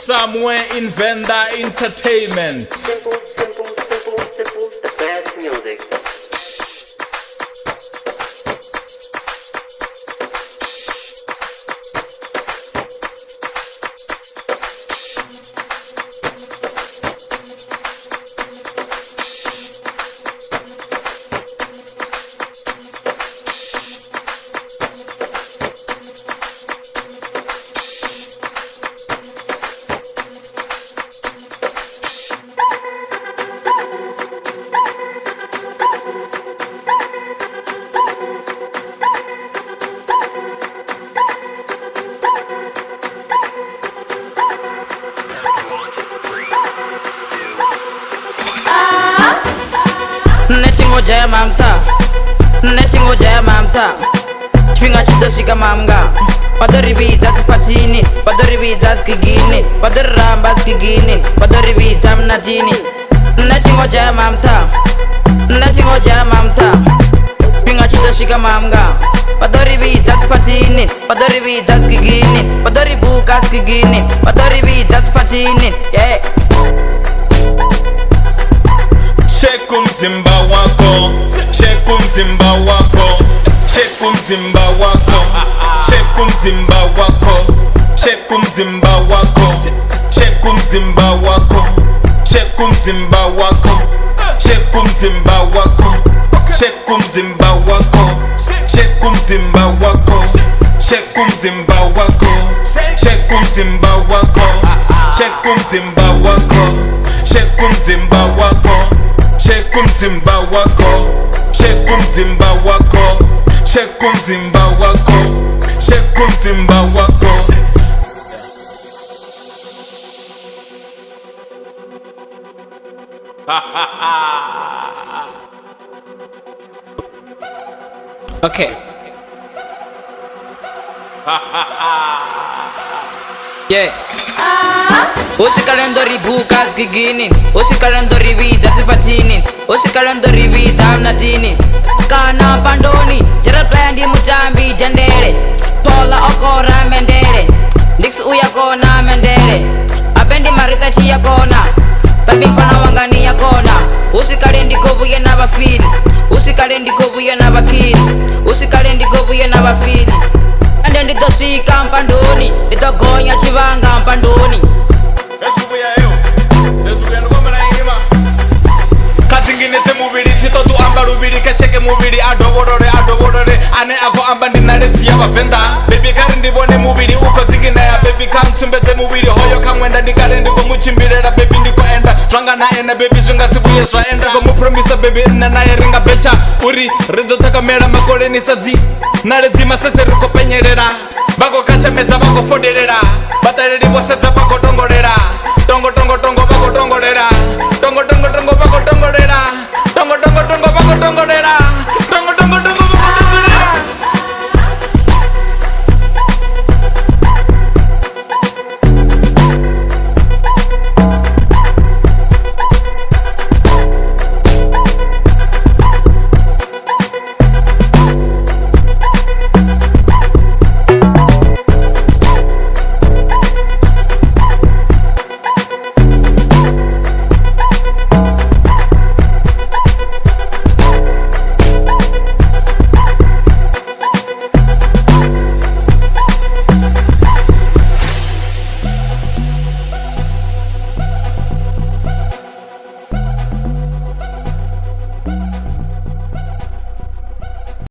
somewhere in Venda Entertainment. Simple, the best music. Netingo jaya mamta Chpinga chita shika mamga Padari vita patini Padari vita kigini Padari ramba kigini Padari vita mnatini Netingo jaya mamta Chpinga chita shika mamga Padari vita patini Padari vita kigini Padari buka kigini Padari vita patini Yeah Shekum Zimba wako, Shekum Zimba wako, Shekum Zimba wako, Shekum Zimba wako, Shekum Zimba wako, Shekum Zimba wako, Shekum Zimba wako, Shekum Zimba wako, Shekum Zimba wako, Shekum Zimba wako, Shekum Zimba wako, Shekum Zimba wako, Shekum Zimba wako, Shekum Zimba wako. Shekum Zimba wako, Shekum Zimba wako, Shekum Zimba wako, Shekum Zimba wako. Okay. Yeah. Osi kalendori bukas giginin Osi kalendori vita tifatinin Osi kalendori vita amnatini Kana pandoni Jeral plan di mujambi jandere Tola okora mendere Dix uya kona mendere Abendi marita chia kona Babing fana wangani ya kona Osi kalendi kovu ya naba fili Osi kalendi kovu ya naba kili Osi kalendi kovu ya naba fili Ande ndito sika mpandoni Ndito gonya chivanga mpandoni Kazinginese mubiri tito tu amba rubiri kasheke mubiri adoborore ane ako amba ninare tiya bafenda baby kari ndibone mubiri uko zingina ya baby kamtumbeze mubiri hoyo kamwenda ndikare ndiko muchimbirera baby ndiko enda twanga na ena baby zvingasibuye zvaenda ko mupromisa baby ina naye ringa becha uri rindo takamera makore nisadzi nare dzima sese riko penyerera vako kachamedza vako foderera batareri vose